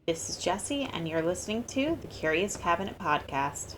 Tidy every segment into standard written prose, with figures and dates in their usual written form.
This is Jessie, and you're listening to the Curious Cabinet Podcast.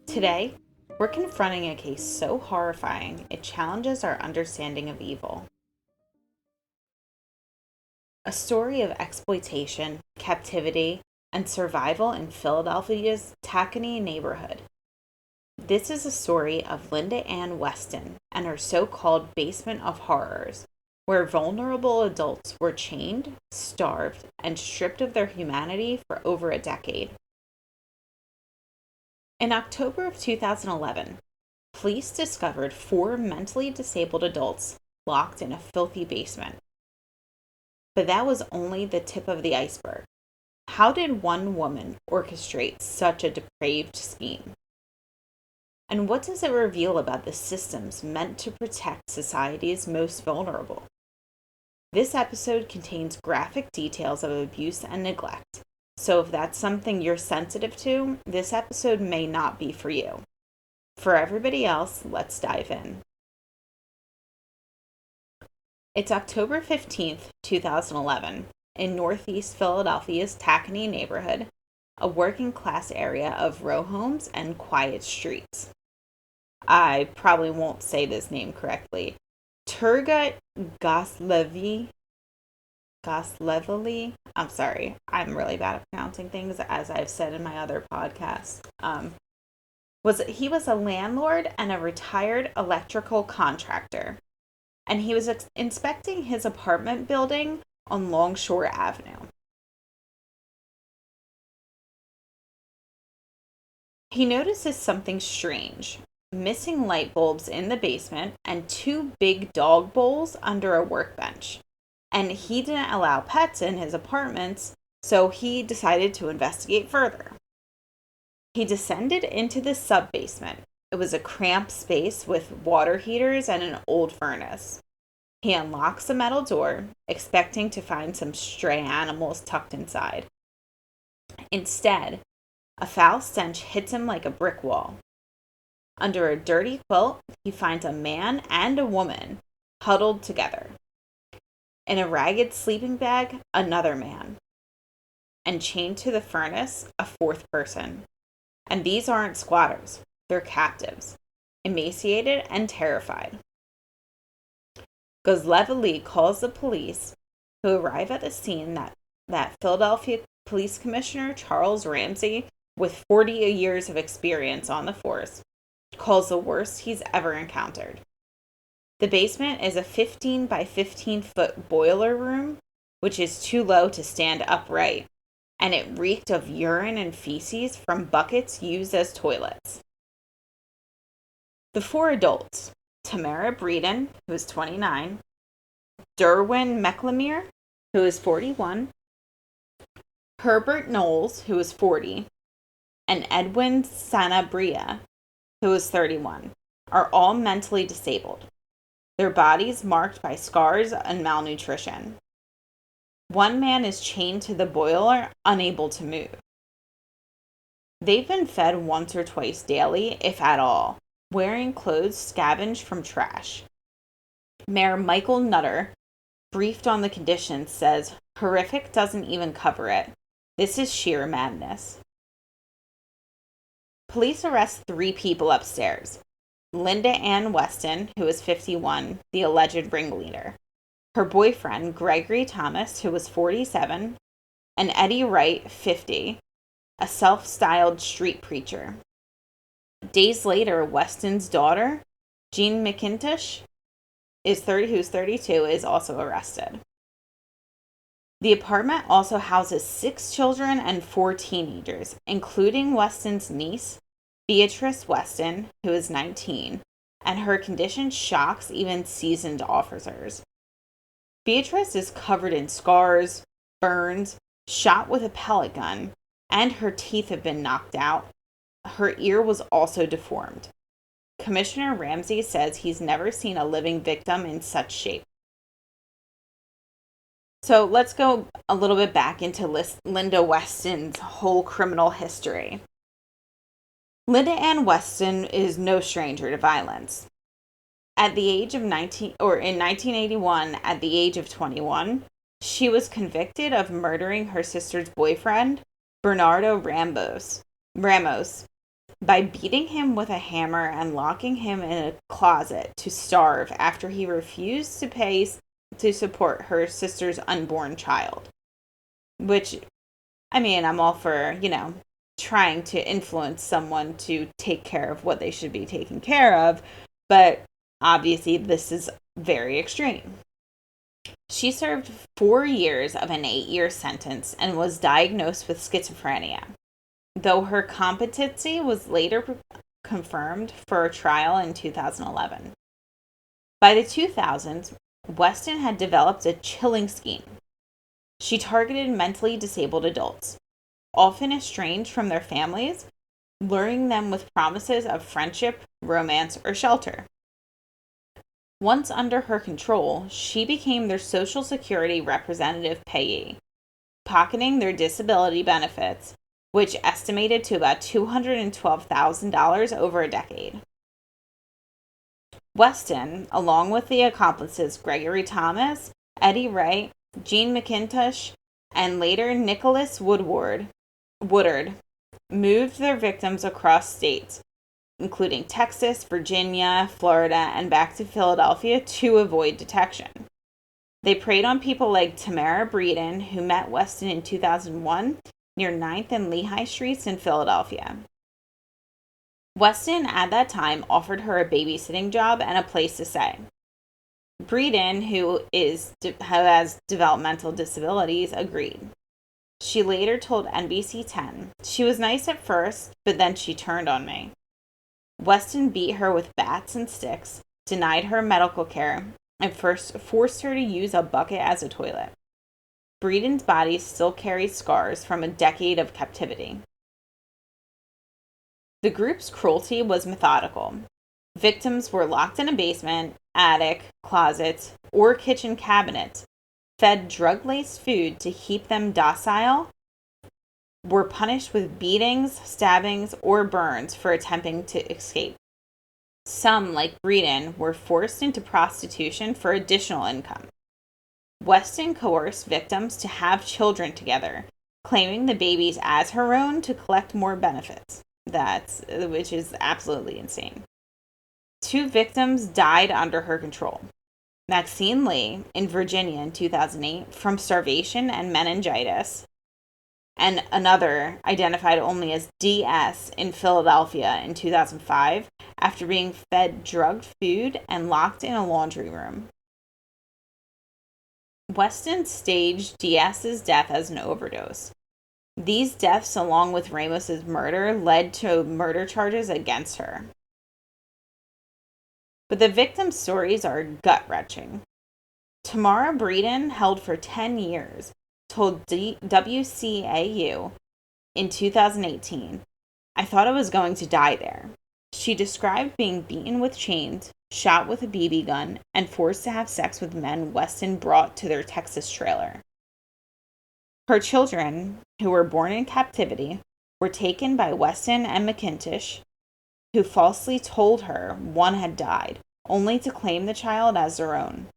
Today, we're confronting a case so horrifying it challenges our understanding of evil. A story of exploitation, captivity, and survival in Philadelphia's Tacony neighborhood. This is a story of Linda Weston and her so-called basement of horrors, where vulnerable adults were chained, starved, and stripped of their humanity for over a decade. In October of 2011, police discovered 4 mentally disabled adults locked in a filthy basement. But that was only the tip of the iceberg. How did one woman orchestrate such a depraved scheme? And what does it reveal about the systems meant to protect society's most vulnerable? This episode contains graphic details of abuse and neglect. So if that's something you're sensitive to, this episode may not be for you. For everybody else, let's dive in. It's October 15th, 2011, in Northeast Philadelphia's Tacony neighborhood, a working class area of row homes and quiet streets. I probably won't say this name correctly. Turgut Goslevely. I'm sorry. I'm really bad at pronouncing things, as I've said in my other podcasts. He was a landlord and a retired electrical contractor, and he was inspecting his apartment building on Longshore Avenue. He notices something strange: missing light bulbs in the basement and 2 big dog bowls under a workbench. And he didn't allow pets in his apartments, so he decided to investigate further. He descended into the sub-basement. It was a cramped space with water heaters and an old furnace. He unlocks the metal door, expecting to find some stray animals tucked inside. Instead, a foul stench hits him like a brick wall. Under a dirty quilt, he finds a man and a woman huddled together. In a ragged sleeping bag, another man. And chained to the furnace, a 4th person. And these aren't squatters, they're captives, emaciated and terrified. Goslevely calls the police, who arrive at the scene that Philadelphia Police Commissioner Charles Ramsey, with 40 years of experience on the force, calls the worst he's ever encountered. The basement is a 15 by 15 foot boiler room, which is too low to stand upright, and it reeked of urine and feces from buckets used as toilets. The 4 adults, Tamara Breeden, who is 29, Derwin McLemere, who is 41, Herbert Knowles, who is 40, and Edwin Sanabria, who is 31, are all mentally disabled. Their bodies marked by scars and malnutrition. One man is chained to the boiler, unable to move. They've been fed once or twice daily, if at all, wearing clothes scavenged from trash. Mayor Michael Nutter, briefed on the conditions, says, "Horrific doesn't even cover it. This is sheer madness." Police arrest 3 people upstairs. Linda Weston, who is 51, the alleged ringleader. Her boyfriend, Gregory Thomas, who was 47, and Eddie Wright, 50, a self-styled street preacher. Days later, Weston's daughter, Jean McIntosh, who's 32, is also arrested. The apartment also houses 6 children and 4 teenagers, including Weston's niece, Beatrice Weston, who is 19, and her condition shocks even seasoned officers. Beatrice is covered in scars, burns, shot with a pellet gun, and her teeth have been knocked out. Her ear was also deformed. Commissioner Ramsey says he's never seen a living victim in such shape. So let's go a little bit back into Linda Weston's whole criminal history. Linda Ann Weston is no stranger to violence. At the age of in 1981, at the age of 21, she was convicted of murdering her sister's boyfriend, Bernardo Ramos, by beating him with a hammer and locking him in a closet to starve after he refused to pay to support her sister's unborn child. Which, I mean, I'm all for, trying to influence someone to take care of what they should be taken care of, but obviously this is very extreme. She served 4 years of an 8-year sentence and was diagnosed with schizophrenia, though her competency was later confirmed for a trial in 2011. By the 2000s, Weston had developed a chilling scheme. She targeted mentally disabled adults, often estranged from their families, luring them with promises of friendship, romance, or shelter. Once under her control, she became their Social Security representative payee, pocketing their disability benefits, which estimated to about $212,000 over a decade. Weston, along with the accomplices Gregory Thomas, Eddie Wright, Gene McIntosh, and later Nicholas Woodard, moved their victims across states, including Texas, Virginia, Florida, and back to Philadelphia to avoid detection. They preyed on people like Tamara Breeden, who met Weston in 2001 near 9th and Lehigh Streets in Philadelphia. Weston, at that time, offered her a babysitting job and a place to stay. Breeden, who has developmental disabilities, agreed. She later told NBC 10, "She was nice at first, but then she turned on me." Weston beat her with bats and sticks, denied her medical care, and first forced her to use a bucket as a toilet. Breeden's body still carries scars from a decade of captivity. The group's cruelty was methodical. Victims were locked in a basement, attic, closets, or kitchen cabinets, fed drug-laced food to keep them docile, were punished with beatings, stabbings, or burns for attempting to escape. Some, like Breeden, were forced into prostitution for additional income. Weston coerced victims to have children together, claiming the babies as her own to collect more benefits. Which is absolutely insane. 2 victims died under her control. Maxine Lee in Virginia in 2008 from starvation and meningitis, and another identified only as DS in Philadelphia in 2005 after being fed drugged food and locked in a laundry room. Weston staged DS's death as an overdose. These deaths, along with Ramos's murder, led to murder charges against her. But the victims' stories are gut-wrenching. Tamara Breeden, held for 10 years, told WCAU in 2018, "I thought I was going to die there." She described being beaten with chains, shot with a BB gun, and forced to have sex with men Weston brought to their Texas trailer. Her children, who were born in captivity, were taken by Weston and McIntosh, who falsely told her one had died, only to claim the child as their own.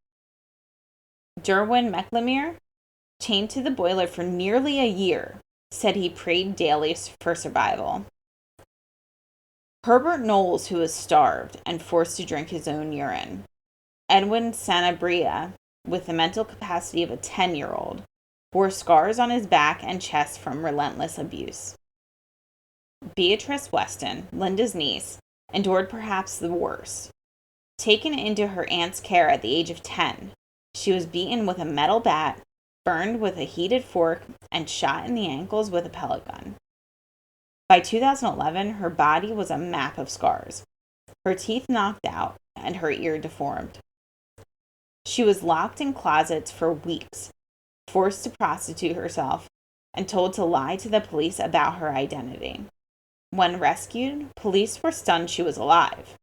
Derwin McLemere, chained to the boiler for nearly a year, said he prayed daily for survival. Herbert Knowles, who was starved and forced to drink his own urine. Edwin Sanabria, with the mental capacity of a 10-year-old, bore scars on his back and chest from relentless abuse. Beatrice Weston, Linda's niece, endured perhaps the worst. Taken into her aunt's care at the age of 10, she was beaten with a metal bat, burned with a heated fork, and shot in the ankles with a pellet gun. By 2011, her body was a map of scars. her teeth knocked out, and her ear deformed. She was locked in closets for weeks, forced to prostitute herself, and told to lie to the police about her identity. When rescued, police were stunned she was alive.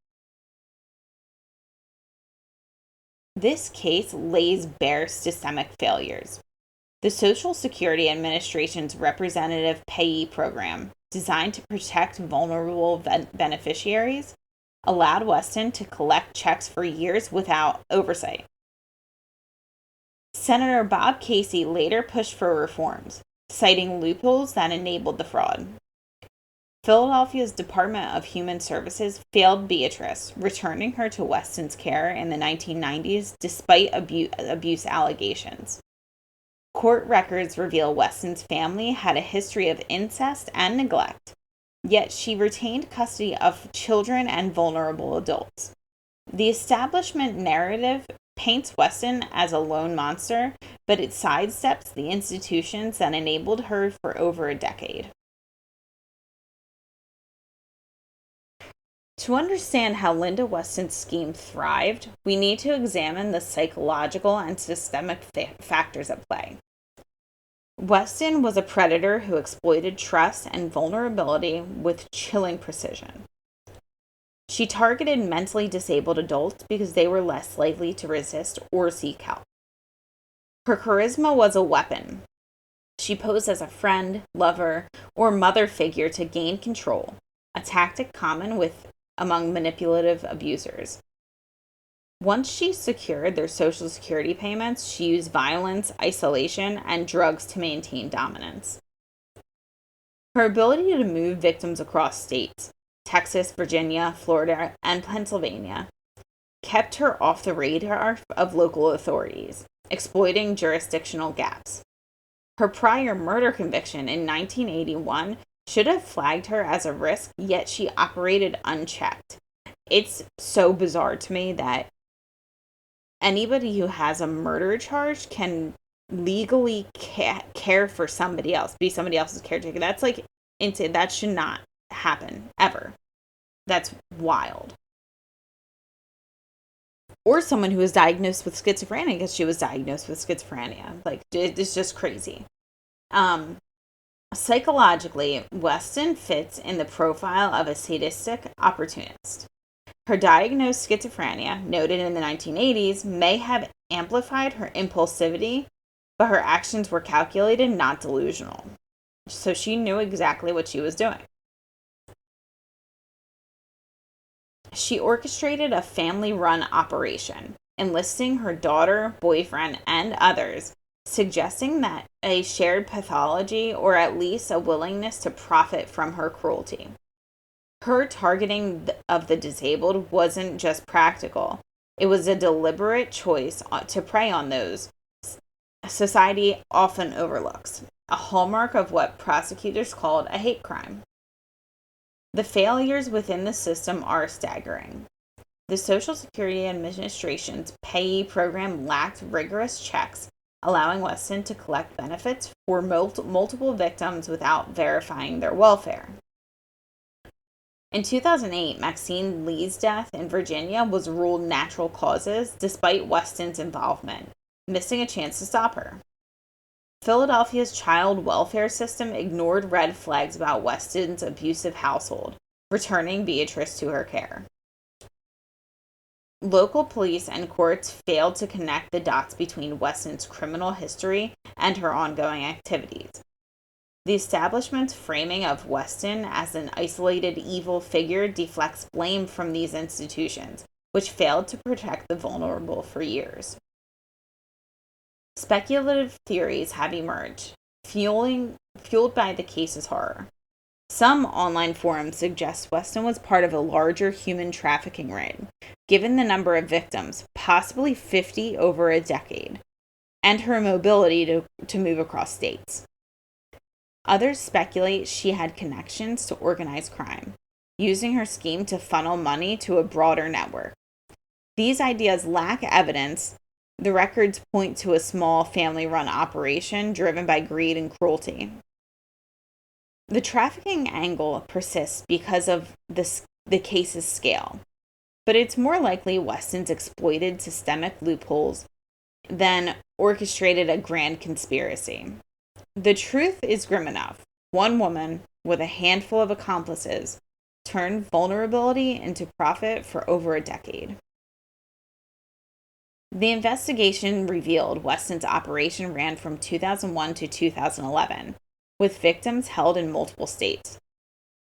This case lays bare systemic failures. The Social Security Administration's Representative Payee Program, designed to protect vulnerable beneficiaries, allowed Weston to collect checks for years without oversight. Senator Bob Casey later pushed for reforms, citing loopholes that enabled the fraud. Philadelphia's Department of Human Services failed Beatrice, returning her to Weston's care in the 1990s despite abuse allegations. Court records reveal Weston's family had a history of incest and neglect, yet she retained custody of children and vulnerable adults. The establishment narrative paints Weston as a lone monster, but it sidesteps the institutions that enabled her for over a decade. To understand how Linda Weston's scheme thrived, we need to examine the psychological and systemic factors at play. Weston was a predator who exploited trust and vulnerability with chilling precision. She targeted mentally disabled adults because they were less likely to resist or seek help. Her charisma was a weapon. She posed as a friend, lover, or mother figure to gain control, a tactic common among manipulative abusers. Once she secured their Social Security payments, she used violence, isolation, and drugs to maintain dominance. Her ability to move victims across states, Texas, Virginia, Florida, and Pennsylvania, kept her off the radar of local authorities, exploiting jurisdictional gaps. Her prior murder conviction in 1981 should have flagged her as a risk, yet she operated unchecked. It's so bizarre to me that anybody who has a murder charge can legally care for somebody else, be somebody else's caretaker. That's like insane. That should not happen ever. That's wild. Or someone who was diagnosed with schizophrenia because she was diagnosed with schizophrenia. Like, it's just crazy. Psychologically, Weston fits in the profile of a sadistic opportunist. Her diagnosed schizophrenia, noted in the 1980s, may have amplified her impulsivity, but her actions were calculated, not delusional. So she knew exactly what she was doing. She orchestrated a family-run operation, enlisting her daughter, boyfriend, and others, suggesting that a shared pathology or at least a willingness to profit from her cruelty. Her targeting of the disabled wasn't just practical. It was a deliberate choice to prey on those society often overlooks, a hallmark of what prosecutors called a hate crime. The failures within the system are staggering. The Social Security Administration's payee program lacked rigorous checks, allowing Weston to collect benefits for multiple victims without verifying their welfare. In 2008, Maxine Lee's death in Virginia was ruled natural causes despite Weston's involvement, missing a chance to stop her. Philadelphia's child welfare system ignored red flags about Weston's abusive household, returning Beatrice to her care. Local police and courts failed to connect the dots between Weston's criminal history and her ongoing activities. The establishment's framing of Weston as an isolated evil figure deflects blame from these institutions, which failed to protect the vulnerable for years. Speculative theories have emerged, fueled by the case's horror. Some online forums suggest Weston was part of a larger human trafficking ring, given the number of victims, possibly 50 over a decade, and her mobility to move across states. Others speculate she had connections to organized crime, using her scheme to funnel money to a broader network. These ideas lack evidence. The records point to a small family-run operation driven by greed and cruelty. The trafficking angle persists because of the case's scale. but it's more likely Weston's exploited systemic loopholes than orchestrated a grand conspiracy. The truth is grim enough. One woman, with a handful of accomplices, turned vulnerability into profit for over a decade. The investigation revealed Weston's operation ran from 2001 to 2011, with victims held in multiple states.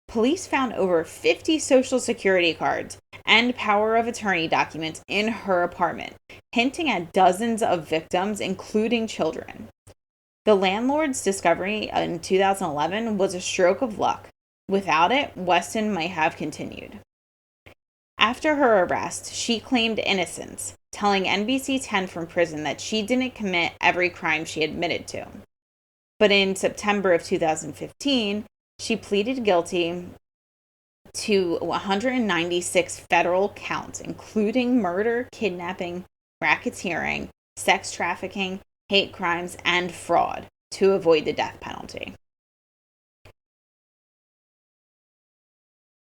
Police found over 50 Social Security cards and power of attorney documents in her apartment, hinting at dozens of victims, including children. The landlord's discovery in 2011 was a stroke of luck. Without it, Weston might have continued. After her arrest, she claimed innocence, telling NBC 10 from prison that she didn't commit every crime she admitted to. But in September of 2015, she pleaded guilty to 196 federal counts, including murder, kidnapping, racketeering, sex trafficking, hate crimes, and fraud, to avoid the death penalty.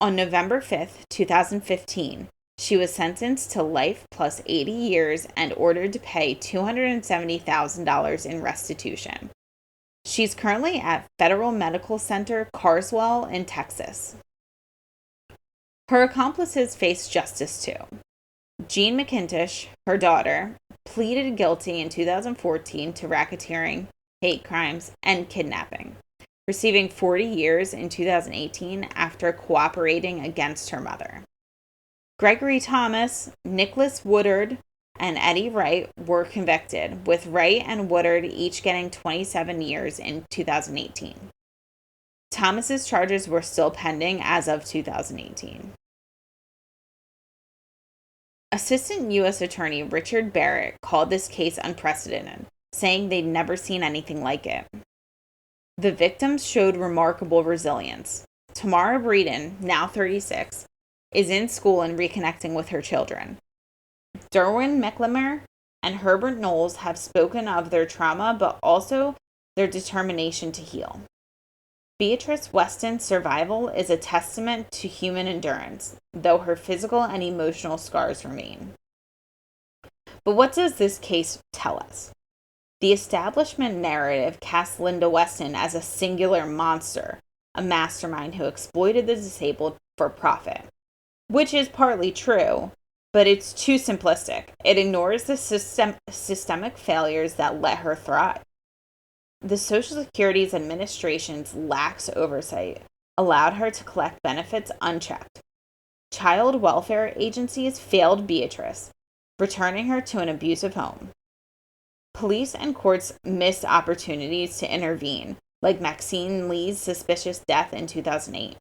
On November 5th, 2015, she was sentenced to life plus 80 years and ordered to pay $270,000 in restitution. She's currently at Federal Medical Center Carswell in Texas. Her accomplices face justice too. Jean McIntosh, her daughter, pleaded guilty in 2014 to racketeering, hate crimes, and kidnapping, receiving 40 years in 2018 after cooperating against her mother. Gregory Thomas, Nicholas Woodard, and Eddie Wright were convicted, with Wright and Woodard each getting 27 years in 2018. Thomas's charges were still pending as of 2018. Assistant U.S. Attorney Richard Barrett called this case unprecedented, saying they'd never seen anything like it. The victims showed remarkable resilience. Tamara Breeden, now 36, is in school and reconnecting with her children. Derwin McLemore and Herbert Knowles have spoken of their trauma, but also their determination to heal. Beatrice Weston's survival is a testament to human endurance, though her physical and emotional scars remain. But what does this case tell us? The establishment narrative casts Linda Weston as a singular monster, a mastermind who exploited the disabled for profit, which is partly true, but it's too simplistic. It ignores the systemic failures that let her thrive. The Social Security Administration's lax oversight allowed her to collect benefits unchecked. Child welfare agencies failed Beatrice, returning her to an abusive home. Police and courts missed opportunities to intervene, like Maxine Lee's suspicious death in 2008.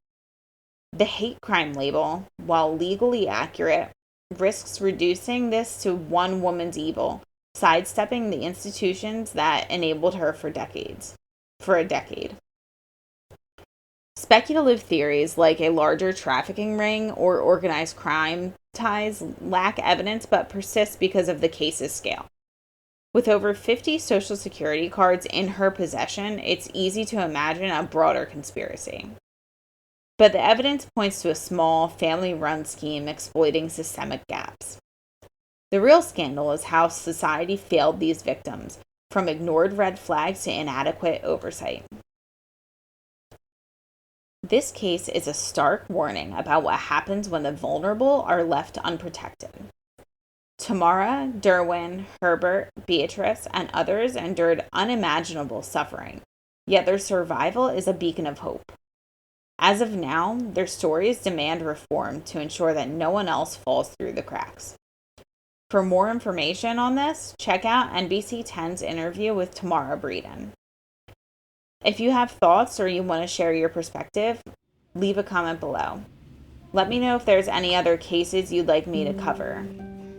The hate crime label, while legally accurate, risks reducing this to one woman's evil, sidestepping the institutions that enabled her for a decade. Speculative theories like a larger trafficking ring or organized crime ties lack evidence but persist because of the case's scale. With over 50 Social Security cards in her possession, it's easy to imagine a broader conspiracy. But the evidence points to a small, family-run scheme exploiting systemic gaps. The real scandal is how society failed these victims, from ignored red flags to inadequate oversight. This case is a stark warning about what happens when the vulnerable are left unprotected. Tamara, Derwin, Herbert, Beatrice, and others endured unimaginable suffering, yet their survival is a beacon of hope. As of now, their stories demand reform to ensure that no one else falls through the cracks. For more information on this, check out NBC 10's interview with Tamara Breeden. If you have thoughts or you want to share your perspective, leave a comment below. Let me know if there's any other cases you'd like me to cover.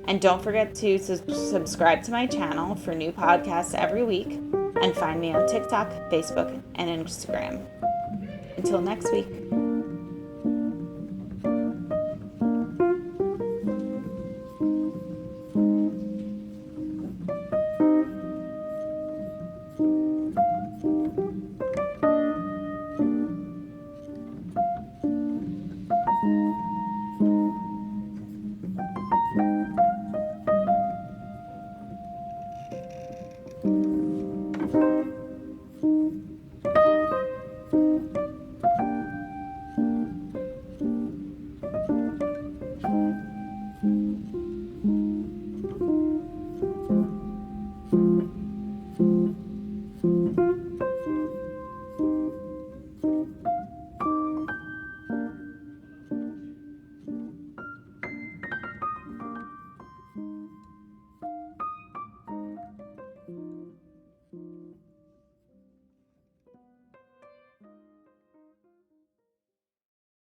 And don't forget to subscribe to my channel for new podcasts every week, and find me on TikTok, Facebook, and Instagram. Until next week.